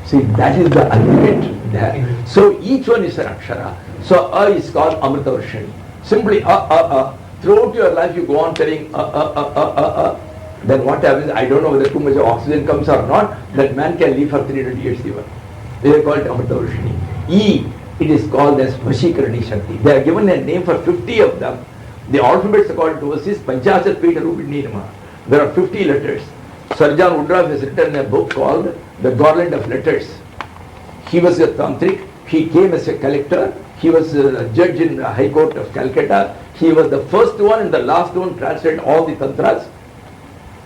See, that is the ultimate there. So each one is an akshara. So A is called Amritavarshini. Simply throughout your life you go on telling then what happens, I don't know whether too much oxygen comes or not, that man can live for 300 years even. They are called Amritavarshini. E, it is called as Vashikarani Shakti. They are given a name for 50 of them. The alphabets according to us is Panchasat Pita Rupini Nama. There are 50 letters. Sarjan Woodruff has written a book called The Garland of Letters. He was a tantric. He came as a collector. He was a judge in the High Court of Calcutta. He was the first one and the last one to translate all the tantras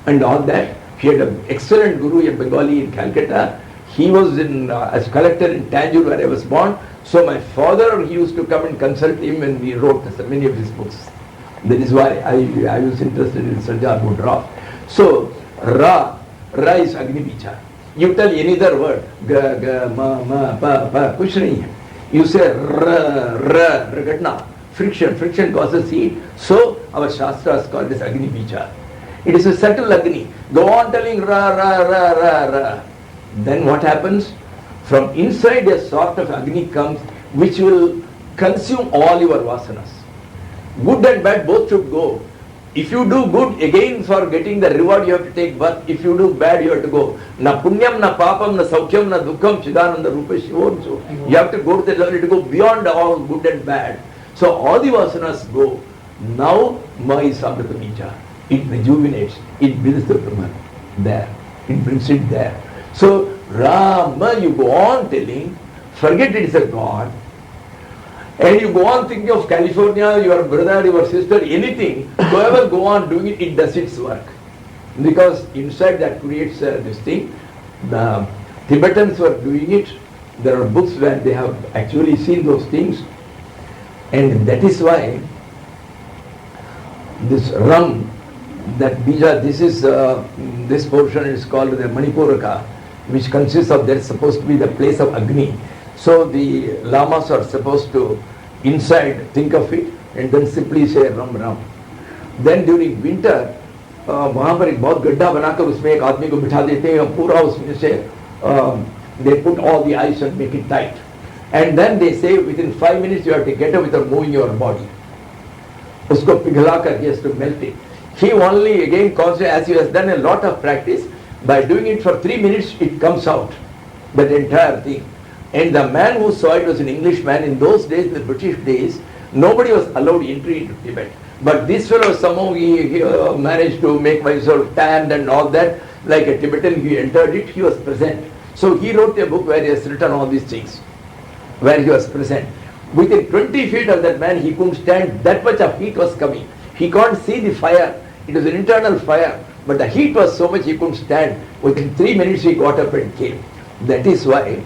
and all that. He had an excellent guru in Bengali in Calcutta. He was in as collector in Tanjore where I was born. So my father, he used to come and consult him when we wrote many of his books. That is why I was interested in Sarjan Woodruff. So Ra is Agni Vichar. You tell any other word, ga, ga, ma, pa, kuch nahi hai. You say ragatna, friction causes heat. So our Shastra is called as Agni Vichar. It is a subtle Agni. Go on telling ra. Then what happens? From inside a sort of Agni comes which will consume all your vasanas. Good and bad both should go. If you do good, again for getting the reward you have to take birth. If you do bad, you have to go. Na punyam, na papam, na saukhyam, na dukkham, chidananda rupa shivom. So you have to go to the level to go beyond all good and bad. So all the vasanas go. Now Ma is Amrita Bija. It rejuvenates. It builds the Brahman there. It brings it there. So Rama, you go on telling, forget it is a God. And you go on thinking of California, your brother, your sister, anything, whoever go on doing it, it does its work. Because inside that creates this thing. The Tibetans were doing it. There are books where they have actually seen those things. And that is why this Ram, that Bija, this portion is called the Manipuraka, which consists of, that's supposed to be the place of Agni. So the lamas are supposed to inside think of it and then simply say Ram. Then during winter, वहाँ पर एक बहुत गड्ढा बनाकर उसमें एक आदमी को बिठा देते हैं, पूरा उसमें से they put all the ice and make it tight. And then they say within 5 minutes you have to get up without moving your body. उसको पिघला कर, he has to melt it. He only again concentrates, as he has done a lot of practice, by doing it for 3 minutes it comes out, that entire thing. And the man who saw it was an Englishman. In those days, the British days, nobody was allowed entry into Tibet. But this fellow somehow he managed to make myself tanned and all that. Like a Tibetan, he entered it, he was present. So he wrote a book where he has written all these things, where he was present. Within 20 feet of that man, he couldn't stand, that much of heat was coming. He can't see the fire. It was an internal fire. But the heat was so much he couldn't stand. Within 3 minutes he got up and came. That is why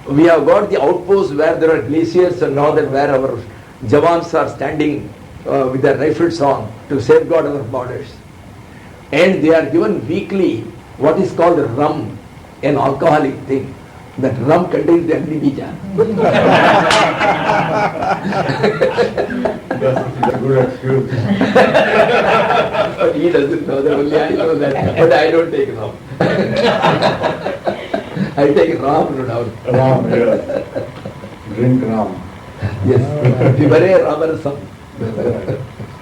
we have got the outposts where there are glaciers and all that, where our Jawans are standing with their rifles on to safeguard our borders. And they are given weekly what is called rum, an alcoholic thing. That rum contains the Agni Bija. That's a good excuse. But he doesn't know that, only I know that. But I don't take rum. I take rum, no doubt. Ram, yes. Drink ram. Yes. Pibare ramarasam.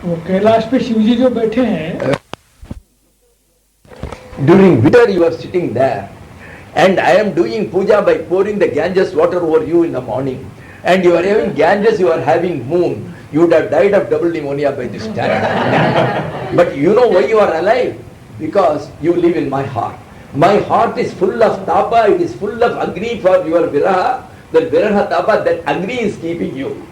वो कैलाश पे शिवजी जो बैठे हैं, during winter you are sitting there, and I am doing puja by pouring the Ganges water over you in the morning, and you are having Ganges, you are having moon. You would have died of double pneumonia by this time. But you know why you are alive? Because you live in my heart. My heart is full of tapa, it is full of agni for your viraha. That viraha tapa, that agni is keeping you.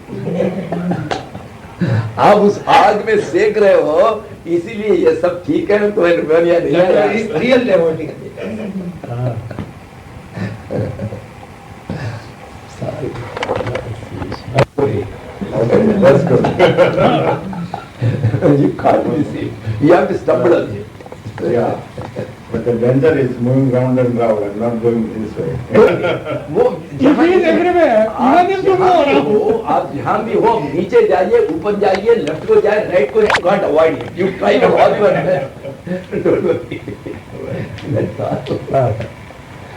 आप उस आग में सेक रहे हो, इसीलिए ये सब ठीक है, तुम्हें निमोनिया नहीं आया। Real devotee. That's good. You can't miss it. You have to stumble on it. Yeah. But the danger is moving round and round and not going this way. वो आप जहाँ भी हो, नीचे जाइए, ऊपर जाइए, लेफ्ट को जाए, राइट को, you can't avoid it. You try to avoid it.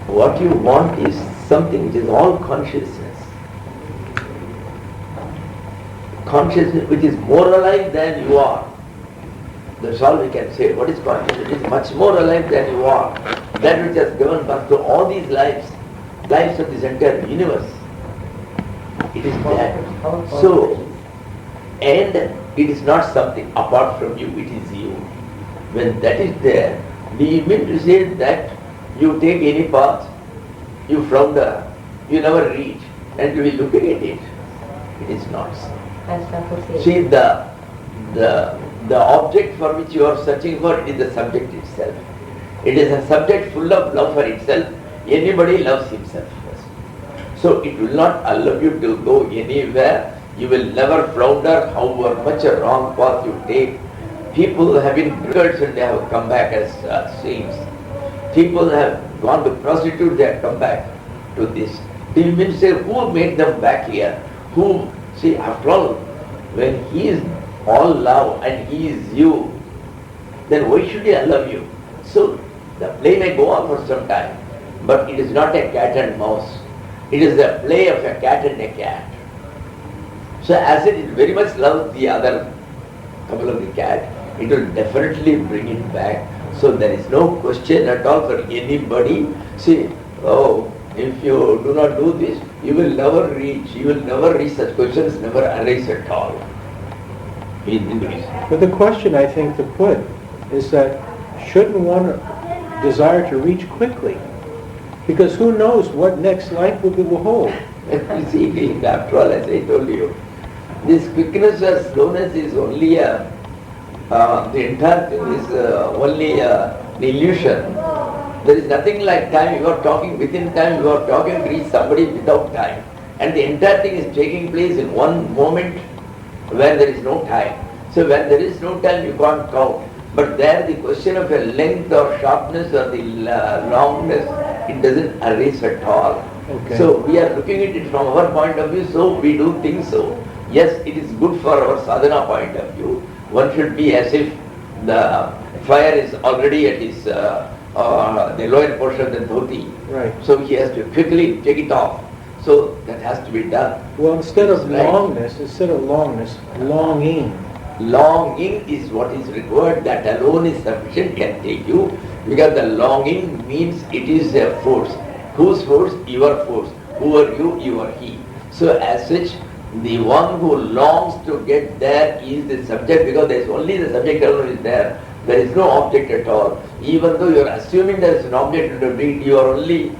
what you want is something which is all consciousness. Consciousness which is more alive than you are. That's all we can say. What is consciousness? It is much more alive than you are. That which has given birth to all these lives, lives of this entire universe. It is that. So, and it is not something apart from you, it is you. When that is there, do you mean to say that you take any path, you flounder, you never reach, and you will look at it? It is not so. See, the object for which you are searching for, it is the subject itself. It is a subject full of love for itself. Anybody loves himself first. So it will not allow you to go anywhere. You will never flounder, however much a wrong path you take. People have been drunkards and they have come back as saints. People have gone to prostitute, they have come back to this. Do you mean to say, who made them back here? Who? See, after all, when he is all love and he is you, then why should he allow you? So the play may go on for some time, but it is not a cat and mouse. It is the play of a cat and a cat. So as it very much loves the other couple of the cat, it will definitely bring it back. So there is no question at all for anybody. See, oh, if you do not do this, you will never reach. You will never reach. Such questions never arise at all. But the question I think to put is that shouldn't one desire to reach quickly? Because who knows what next life will hold? You see, after all, as I told you, this quickness or slowness is only the entire thing is only an illusion. There is nothing like time. You are talking within time, you are talking to reach somebody without time. And the entire thing is taking place in one moment where there is no time. So when there is no time, you can't count. But there the question of a length or sharpness or the longness, it doesn't arise at all. Okay. So we are looking at it from our point of view, so we do think so. Yes, it is good for our sadhana point of view. One should be as if the fire is already at his the lower portion of the dhoti. Right. So he has to quickly take it off. So that has to be done. Well, instead of Right. longness, longing. Longing is what is required. That alone is sufficient, can take you. Because the longing means it is a force. Whose force? Your force. Who are you? You are he. So as such, the one who longs to get there is the subject, because there is only the subject alone is there. There is no object at all. Even though you are assuming there is an object to read, you are only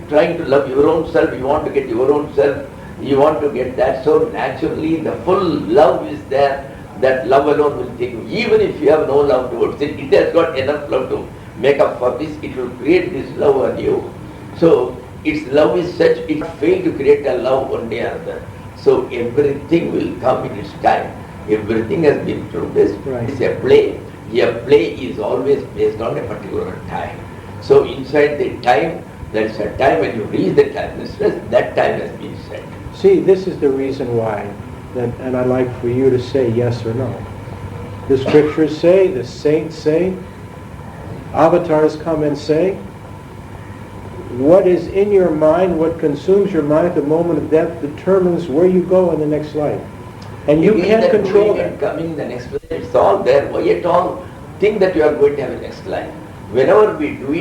trying to love your own self. You want to get your own self. You want to get that. So naturally, the full love is there. That love alone will take you. Even if you have no love towards it, it has got enough love to make up for this. It will create this love on you. So its love is such, it fails to create a love one day or other. So everything will come in its time. Everything has been produced. Right. It's a play. A play is always based on a particular time. So inside the time, there is a time when you reach the timelessness, that time has been set. See, this is the reason why, and I'd like for you to say yes or no. The scriptures say, the saints say, avatars come and say, what is in your mind, what consumes your mind at the moment of death determines where you go in the next life. And you can't control that. Coming the next life, it's all there. Why at all think that you are going to have a next life? Whenever we do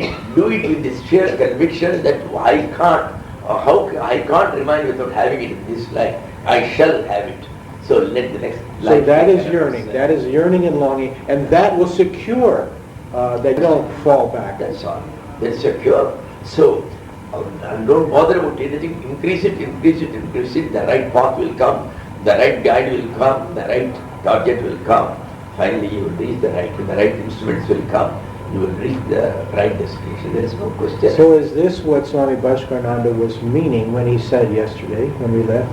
it with this sheer conviction that I can't remain without having it in this life. I shall have it. So let the next life. So that is yearning. That is yearning and longing, and that will secure that you don't fall back. That's all. That's secure. So don't bother about anything. Increase it. The right path will come. The right guide will come. The right target will come. Finally, you will reach the right instruments will come. You will reach the right destination. There is no question. So is this what Swami Bhaskarananda was meaning when he said yesterday, when we left,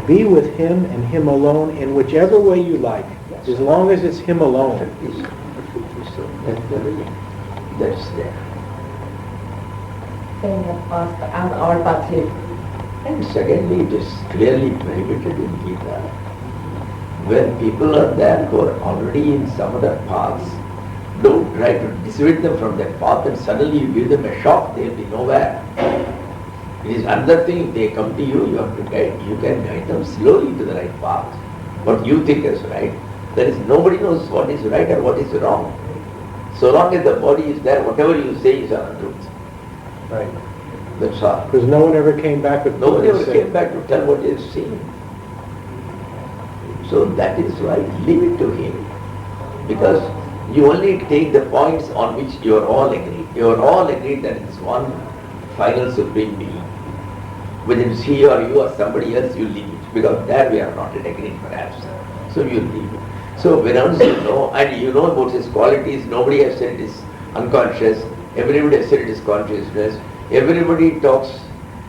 be with him and him alone in whichever way you like, as long as it's him alone. That's there. As all paths lead. And secondly, it is clearly prohibited in Gita. When people are there who are already in some other paths, Don't try to dissuade them from that path and suddenly you give them a shock, they will be nowhere. It is another thing, if they come to you, you have to guide, you can guide them slowly to the right path. What you think is right. There is nobody knows what is right or what is wrong. So long as the body is there, whatever you say is untruth. Right. That's all. Because no one ever came back with Nobody what ever they came said. back to tell what he has seen. So that is why leave it to him. Because you only take the points on which you are all agreed. You are all agreed that it is one final supreme being. Whether it's he or you or somebody else, you leave it. Because there we are not yet agreed perhaps. So you leave it. So whenever you know, and you know about his qualities, nobody has said it is unconscious, everybody has said it is consciousness, everybody talks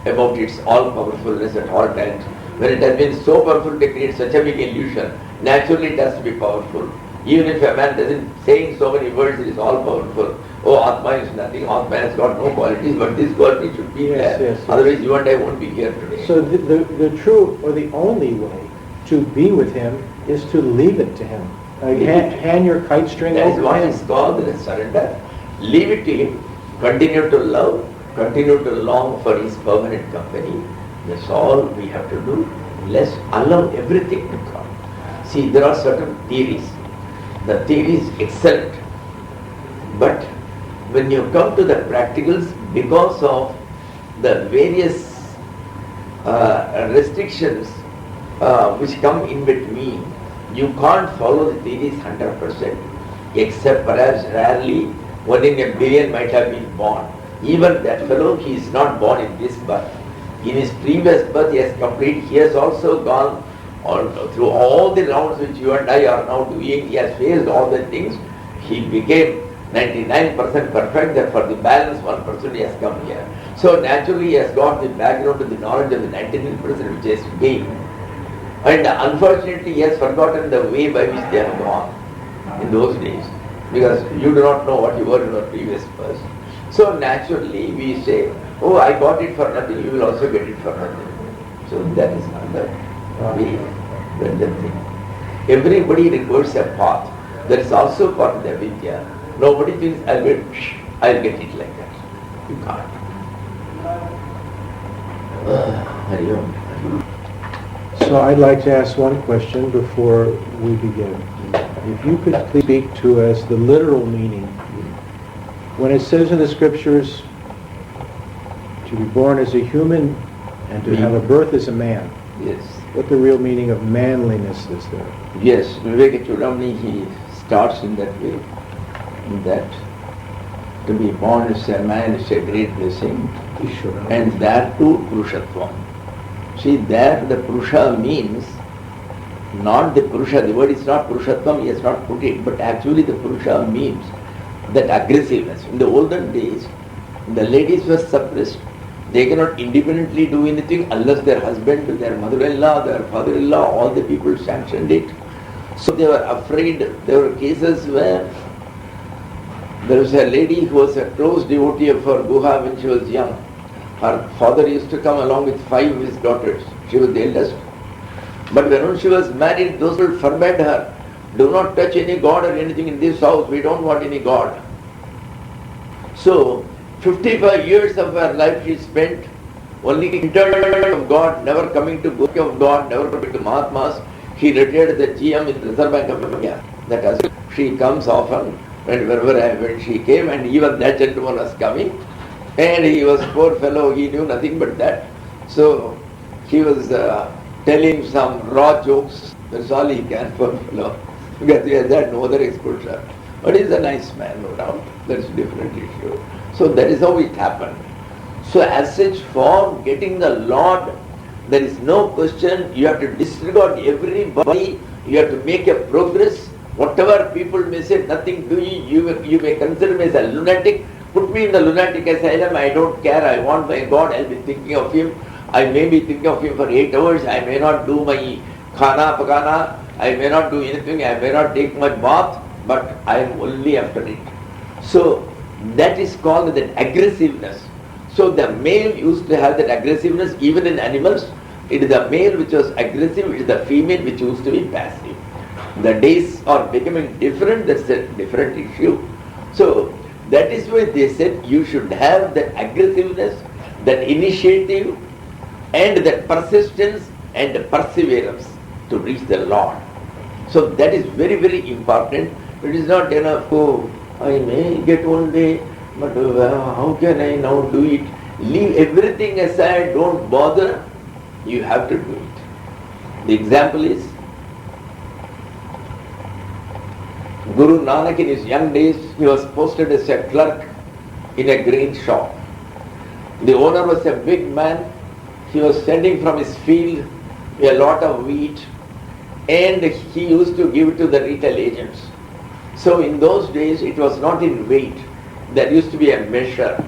about its all-powerfulness at all times. When it has been so powerful to create such a big illusion, naturally it has to be powerful. Even if a man doesn't say in so many words it is all-powerful, oh, Atma is nothing, Atma has got no qualities, but this quality should be there. Yes. Otherwise you and I won't be here today. So the true or the only way to be with him is to leave it to him. Hand your kite string That is over what to is him. called the surrender. Leave it to him. Continue to love. Continue to long for his permanent company. That's all we have to do. Let's allow everything to come. See, there are certain theories. The theory is excellent. But when you come to the practicals, because of the various restrictions which come in between, you can't follow the theories 100%, except perhaps rarely, one in a billion might have been born. Even that fellow, he is not born in this birth. In his previous birth, he has also gone on through all the rounds which you and I are now doing. He has faced all the things. He became 99% perfect, that for the balance 1% he has come here. So naturally he has got the background to the knowledge of the 99% which he has gained. And unfortunately he has forgotten the way by which they have gone in those days. Because you do not know what you were in your previous birth. So naturally we say, oh, I got it for nothing, you will also get it for nothing. So that is not the way, the thing. Everybody requires a path. That is also part of the vidya. Nobody thinks, I'll get it like that. You can't. Hari Om. So I'd like to ask one question before we begin. If you could please speak to us the literal meaning. When it says in the scriptures to be born as a human and to have a birth as a man, Yes. what the real meaning of manliness is there? Yes, Viveka Chudamani, he starts in that way. In that to be born as a man is a great blessing. And there too Purushottvam. See, there the Purusha means not the Purusha, the word is not Purushottvam, he has not put it, but actually the Purusha means that aggressiveness. In the olden days, the ladies were suppressed. They cannot independently do anything unless their husband, their mother-in-law, their father-in-law, all the people sanctioned it. So they were afraid. There were cases where there was a lady who was a close devotee of her Guha when she was young. Her father used to come along with 5 of his daughters. She was the eldest. But when she was married, those people forbade her, do not touch any god or anything in this house, we don't want any god. So, 55 years of her life she spent only internal of God, never coming to book of God, never coming to Mahatmas. She retired the GM in Reserve Bank of India. That as she comes often, when she came, and even that gentleman was coming, and he was poor fellow, he knew nothing but that. So he was telling some raw jokes, that's all he can, poor fellow, because he has had no other exposure. But he's a nice man, no doubt, that's a different issue. So that is how it happened. So as such, for getting the Lord, there is no question, you have to disregard everybody, you have to make a progress. Whatever people may say, nothing to you, you may consider me as a lunatic. Put me in the lunatic asylum, I don't care, I want my God, I'll be thinking of Him. I may be thinking of Him for 8 hours, I may not do my khana, pakana, I may not do anything, I may not take my bath, but I am only after it. So that is called that aggressiveness. So the male used to have that aggressiveness even in animals. It is the male which was aggressive, it is the female which used to be passive. The days are becoming different, that's a different issue. So that is why they said you should have that aggressiveness, that initiative, and that persistence and perseverance to reach the Lord. So that is very, very important. It is not enough, oh, I may get one day, but how can I now do it? Leave everything aside, don't bother. You have to do it. The example is Guru Nanak in his young days, he was posted as a clerk in a grain shop. The owner was a big man. He was sending from his field a lot of wheat, and he used to give it to the retail agents. So in those days it was not in weight. There used to be a measure.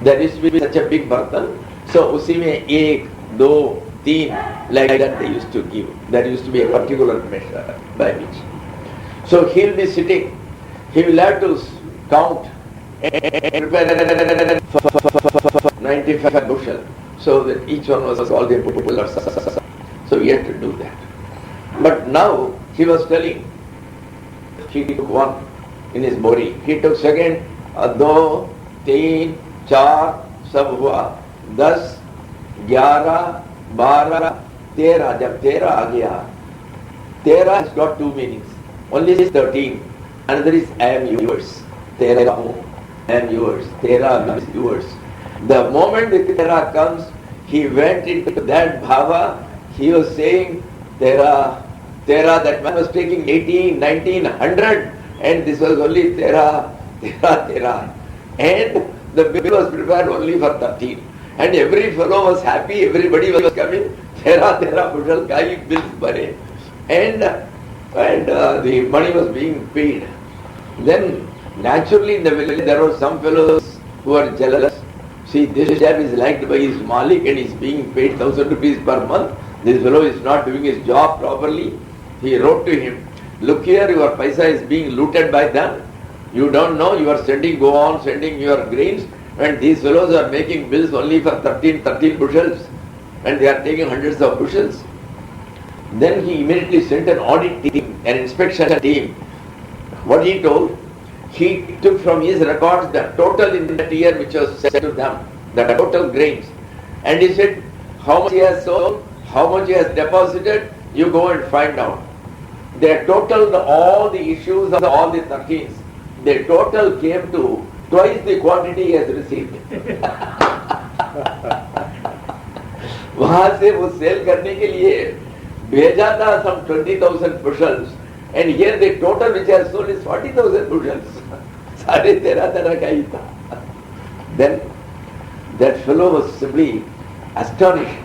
There used to be such a big bartan. So usi mein ek, do, teen, like that they used to give. There used to be a particular measure by which. So he'll be sitting, he will have to count and prepare 95 bushel. So that each one was called a particular. So he had to do that. But now he was telling, he took one in his body. He took second, 2, 3, 4, सब हुआ 10, 11, 12, 13. जब 13 आ गया, 13 has got two meanings. Only is 13. Another is I am yours. 13 I am yours. 13 is yours. The moment the 13 comes, he went into that bhava. He was saying 13. That man was taking 18, 19, 100, and this was only 13. And the bill was prepared only for 13. And every fellow was happy, everybody was coming, 13 bushel ka hi bills bane. And the money was being paid. Then naturally in the village there were some fellows who were jealous. See, this chap is liked by his malik and is being paid 1,000 rupees per month. This fellow is not doing his job properly. He wrote to him, look here, your paisa is being looted by them. You don't know, you are go on sending your grains, and these fellows are making bills only for 13 bushels, and they are taking hundreds of bushels. Then he immediately sent an audit team, an inspection team. What he told, he took from his records the total in that year which was sent to them, the total grains. And he said, how much he has sold, how much he has deposited, you go and find out. They totaled all the issues of all the 13s. The total came to twice the quantity he has received. वहाँ से वो cell करने के लिए भेजा था some 20,000 bushels, and here the total which has sold is 40,000 bushels. साढ़े 13 का ही था. Then that fellow was simply astonished.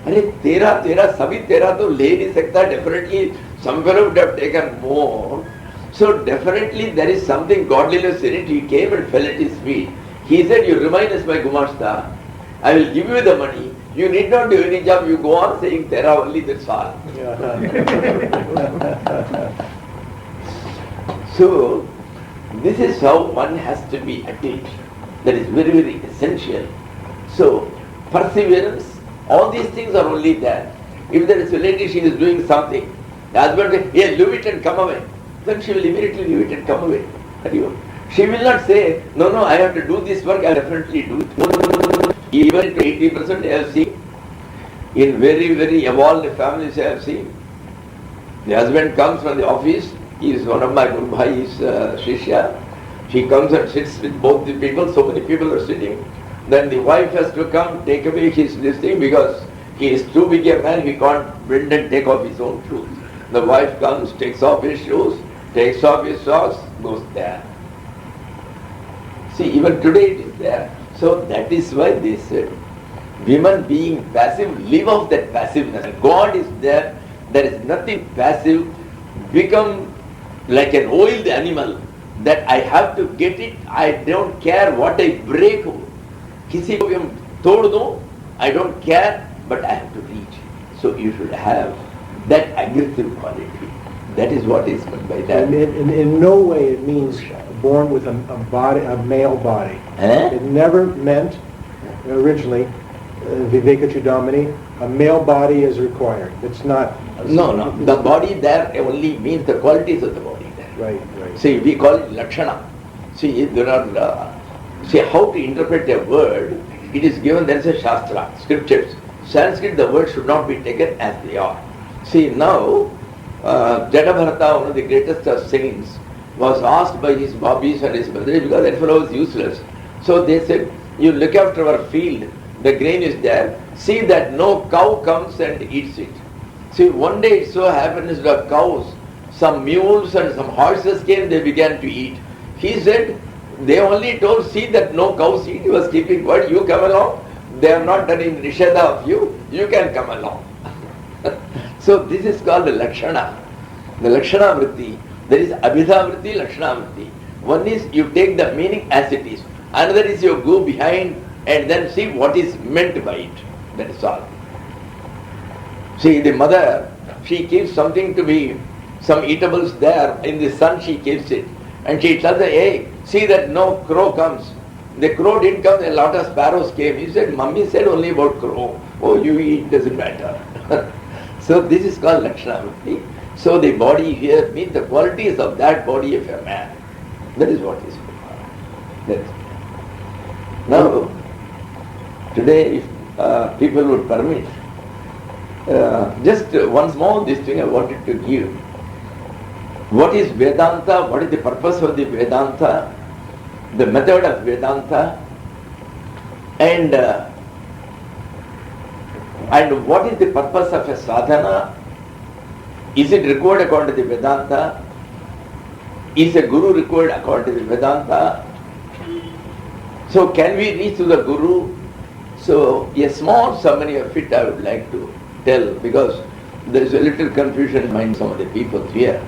अरे 13 सभी 13 तो ले नहीं सकता. Definitely some fellow would have taken more. So definitely there is something godliness in it. He came and fell at his feet. He said, you remain as my Gumashta. I will give you the money. You need not do any job. You go on saying Tera only, that's all. So this is how one has to be attentive. That is very, very essential. So perseverance, all these things are only there. If there is a lady, she is doing something, the husband says, yeah, leave it and come away. Then she will immediately leave it and come away. She will not say, no, I have to do this work, I definitely do it. Even to 80% I have seen, in very, very evolved families I have seen. The husband comes from the office, he is one of my Guru Bhai Shishya. He comes and sits with both the people, so many people are sitting. Then the wife has to come, take away his this thing, because he is too big a man, he can't bend and take off his own shoes. The wife comes, takes off his shoes, takes off his socks, goes there. See, even today it is there. So that is why they said, women being passive, live off that passiveness. God is there, there is nothing passive. Become like an oiled animal, that I have to get it, I don't care what I break. किसी को भी हम तोड़ दो, I don't care, but I have to reach. So you should have that aggressive quality. That is what is meant by that. In no way it means born with a body, a male body. It never meant originally, Vivekachudamani, a male body is required. It's not. No. The body there only means the qualities of the body there. Right. See, we call it Lakshana. See, there are, see how to interpret a word, it is given, there is a Shastra, scriptures. Sanskrit, the words should not be taken as they are. See, now, Jadabharata, one of the greatest of saints, was asked by his Babis and his brothers because that fellow was useless. So they said, you look after our field, the grain is there, see that no cow comes and eats it. See, one day it so happens the cows, some mules and some horses came, they began to eat. He said, they only told, see that no cows eat. He was keeping quiet, you come along. They have not done in Nisheda of you, you can come along. So this is called the Lakshana. The Lakshana Vritti. There is Abhidha Vritti, Lakshana Vritti. One is you take the meaning as it is. Another is you go behind and then see what is meant by it. That is all. See, the mother, she keeps something to be, some eatables there. In the sun she keeps it. And she tells her, hey, see that no crow comes. The crow didn't come, a lot of sparrows came. He said, Mummy said only about crow. Oh, you eat, doesn't matter. So this is called Lakshana Vritti. So the body here means the qualities of that body of a man. That is what is called. Now, today if people would permit, just one small this thing I wanted to give. What is Vedanta? What is the purpose of the Vedanta? The method of Vedanta, and what is the purpose of a sadhana? Is it required according to the Vedanta? Is a guru required according to the Vedanta? So can we reach to the guru? So a small summary of it I would like to tell, because there is a little confusion among some of the people here.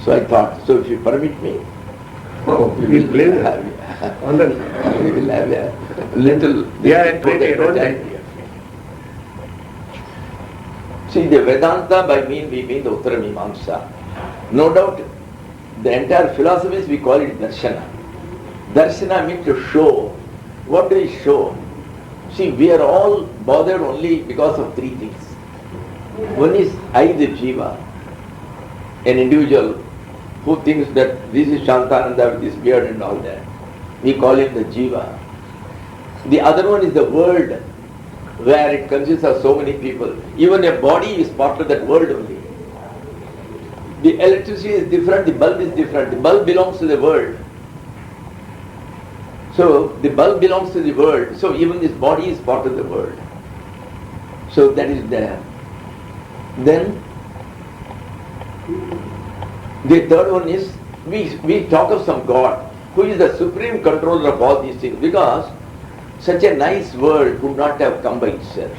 So I thought, so if you permit me, we will have a little. See, the Vedanta by we mean the Uttara Mimamsa. No doubt, the entire philosophies we call it Darshana. Darshana means to show. What do we show? See, we are all bothered only because of three things. One is I, the Jiva, an individual who thinks that this is Shantananda with his beard and all that. We call him the Jiva. The other one is the world, where it consists of so many people. Even a body is part of that world only. The electricity is different, the bulb is different. The bulb belongs to the world. So the bulb belongs to the world. So even this body is part of the world. So that is there. Then the third one is, we talk of some God who is the supreme controller of all these things, because such a nice world could not have come by itself.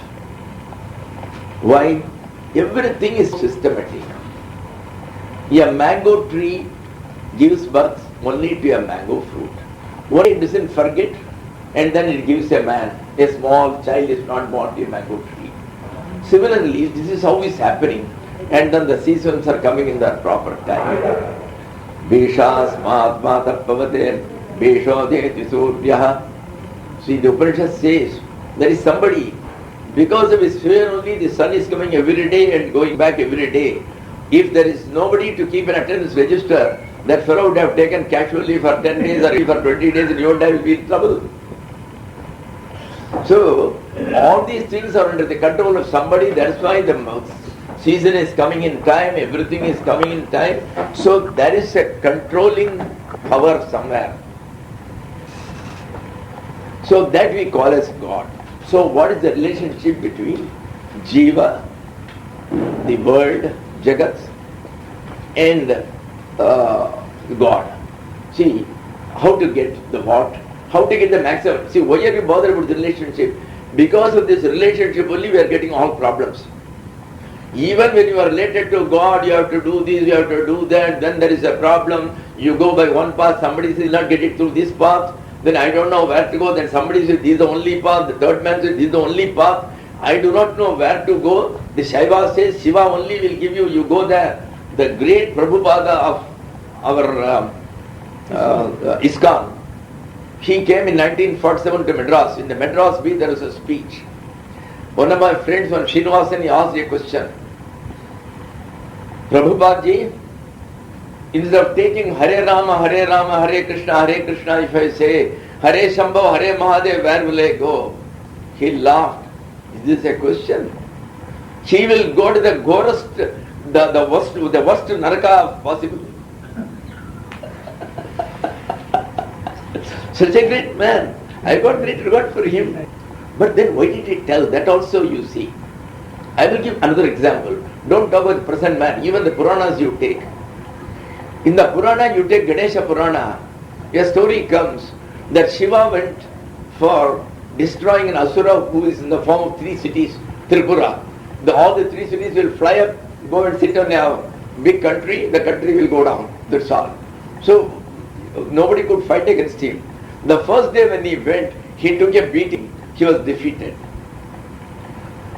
Why? Everything is systematic. A mango tree gives birth only to a mango fruit. One it doesn't forget, and then it gives a man. A small child is not born to a mango tree. Similarly, this is how it's happening. And then the seasons are coming in the proper time. Beshas Mahatma Tappavater Beshodeti Suryaha. See, the Upanishad says there is somebody, because of his fear only, the sun is coming every day and going back every day. If there is nobody to keep an attendance register, that fellow would have taken casually for 10 days or for 20 days, and you would have been in trouble. So, all these things are under the control of somebody. That's why the season is coming in time, everything is coming in time. So, there is a controlling power somewhere. So, that we call as God. So, what is the relationship between Jiva, the world, Jagat, and God? See, how to get the what? How to get the maximum? See, why are you bothered with the relationship? Because of this relationship only we are getting all problems. Even when you are related to God, you have to do this, you have to do that, then there is a problem. You go by one path, somebody says, not get it through this path, then I don't know where to go, then somebody says, this is the only path, the third man says, this is the only path, I do not know where to go. The Shaiva says, Shiva only will give you, you go there. The great Prabhupada of our ISKCON, he came in 1947 to Madras. In the Madras Beach there was a speech. One of my friends from Srinivasan, he asked a question. Prabhupada ji, instead of taking Hare Rama, Hare Krishna, if I say Hare Shambho, Hare Mahadev, where will I go? He laughed. Is this a question? He will go to the worst, the worst naraka possible. Such a great man. I got great regard for him. But then why did he tell? That also you see. I will give another example. Don't talk about the present man. Even the Puranas you take. In the Purana you take Ganesha Purana. A story comes that Shiva went for destroying an Asura who is in the form of 3 cities, Tripura. All the 3 cities will fly up, go and sit on a big country, the country will go down. That's all. So nobody could fight against him. The first day when he went, he took a beating. He was defeated.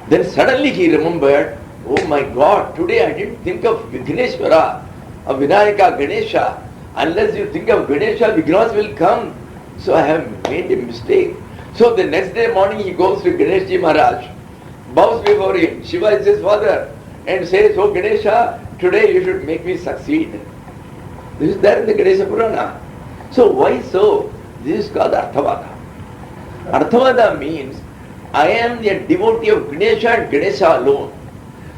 Then suddenly he remembered, oh my God, today I didn't think of Vighneshwara, of Vinayaka, Ganesha. Unless you think of Ganesha, Vignas will come. So I have made a mistake. So the next day morning he goes to Ganeshji Maharaj, bows before him. Shiva is his father, and says, oh Ganesha, today you should make me succeed. This is there in the Ganesha Purana. So why so? This is called Arthavada. Arthavada means I am a devotee of Ganesha and Ganesha alone.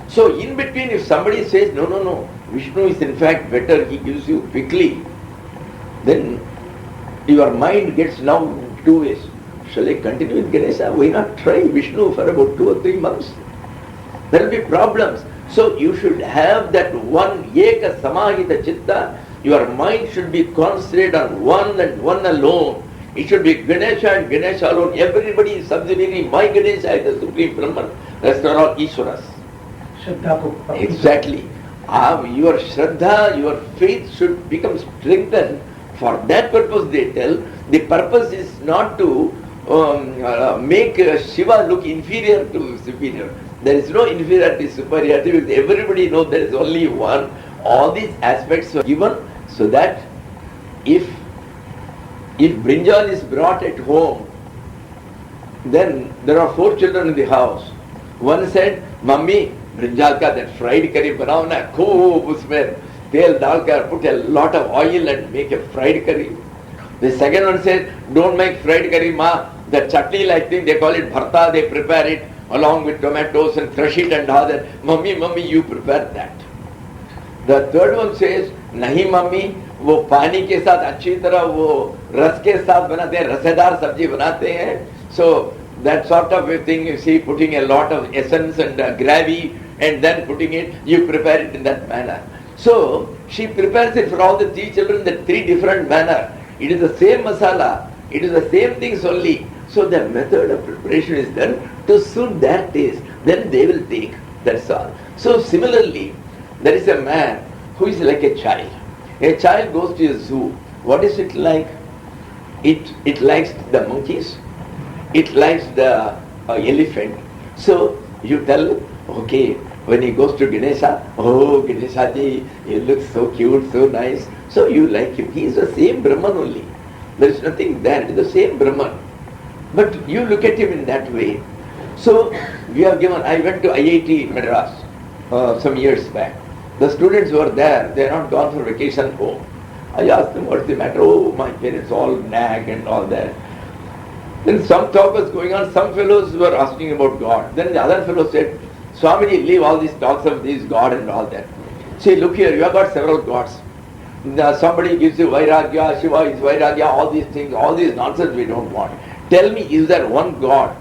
So in between if somebody says, no, Vishnu is in fact better, he gives you quickly, then your mind gets now 2 ways. Shall I continue with Ganesha? Why not try Vishnu for about 2 or 3 months? There will be problems. So you should have that one Eka Samahita Chitta. Your mind should be concentrated on one and one alone. It should be Ganesha and Ganesha alone. Everybody is subsidiary. My Ganesha is the Supreme Brahman. Rest are all Ishwaras. Exactly. Your Shraddha, your faith should become strengthened. For that purpose they tell, the purpose is not to make Shiva look inferior to superior. There is no inferiority, superiority, because everybody knows there is only one. All these aspects are given so that if brinjal is brought at home, then there are 4 children in the house. One said, Mummy, brinjal ka that fried curry banao na, khoob usme tel dal kar, put a lot of oil and make a fried curry. The second one said, don't make fried curry, ma. The chutney like thing, they call it bharta, they prepare it along with tomatoes and crush it and all that. Mummy, you prepare that. The third one says, nahi mummy, वो पानी के साथ अच्छी तरह वो रस के साथ बनाते हैं, रसेदार सब्जी बनाते हैं. So that sort of a thing, you see, putting a lot of essence and gravy and then putting it, you prepare it in that manner. So she prepares it for all the 3 children in the 3 different manner. It is the same masala, it is the same things only. So the method of preparation is done to suit their taste. Then they will take, that's all. So similarly, there is a man who is like a child. A child goes to a zoo. What is it like? It likes the monkeys. It likes the elephant. So you tell, okay, when he goes to Ganesha, oh Ganesha ji, he looks so cute, so nice. So you like him. He is the same Brahman only. There is nothing there. It is the same Brahman. But you look at him in that way. So we have given, I went to IIT Madras some years back. The students were there, they are not gone for vacation home. I asked them, what's the matter? Oh, my parents all nag and all that. Then some talk was going on, some fellows were asking about God. Then the other fellow said, Swamiji, leave all these talks of this God and all that. Say, look here, you have got several gods. Somebody gives you Vairagya, Shiva is Vairagya, all these things, all these nonsense we don't want. Tell me, is there one God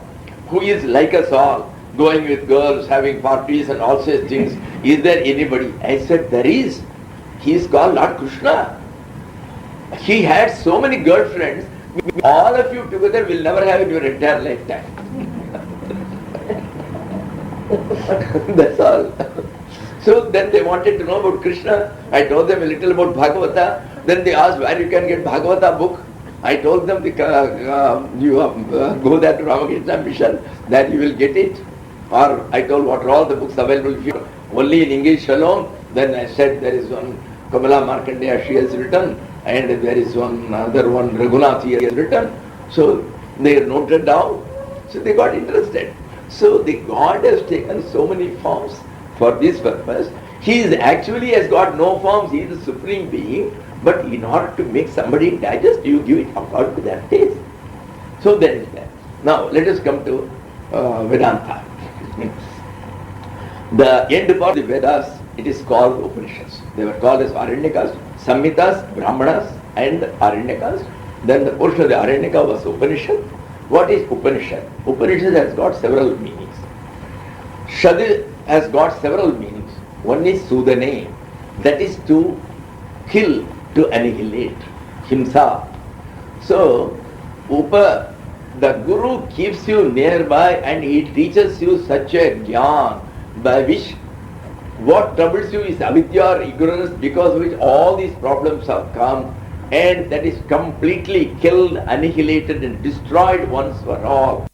who is like us all, going with girls, having parties and all such things? Is there anybody? I said, there is. He is called Lord Krishna. He had so many girlfriends, all of you together will never have in your entire lifetime. That's all. So then they wanted to know about Krishna. I told them a little about Bhagavata. Then they asked where you can get Bhagavata book. I told them, you go there to Ramakrishna Mission, there you will get it. Or I told what are all the books available if you only in English alone. Then I said there is one Kamala Markandeya, she has written, and there is one other one Raghunath, he has written. So they noted down. So they got interested. So the God has taken so many forms for this purpose. He is actually has got no forms, he is the supreme being, but in order to make somebody digest, you give it according to their taste. So there is that. Now let us come to Vedanta. The end part of the Vedas, it is called Upanishads. They were called as Aranyakas, Samhitas, Brahmanas and Aranyakas. Then the portion of the Aranyaka was Upanishad. What is Upanishad? Upanishad has got several meanings. Shad has got several meanings. One is Sudane, that is to kill, to annihilate, Himsa. So, the Guru keeps you nearby and he teaches you such a jnana by which what troubles you is avidya or ignorance, because of which all these problems have come, and that is completely killed, annihilated and destroyed once for all.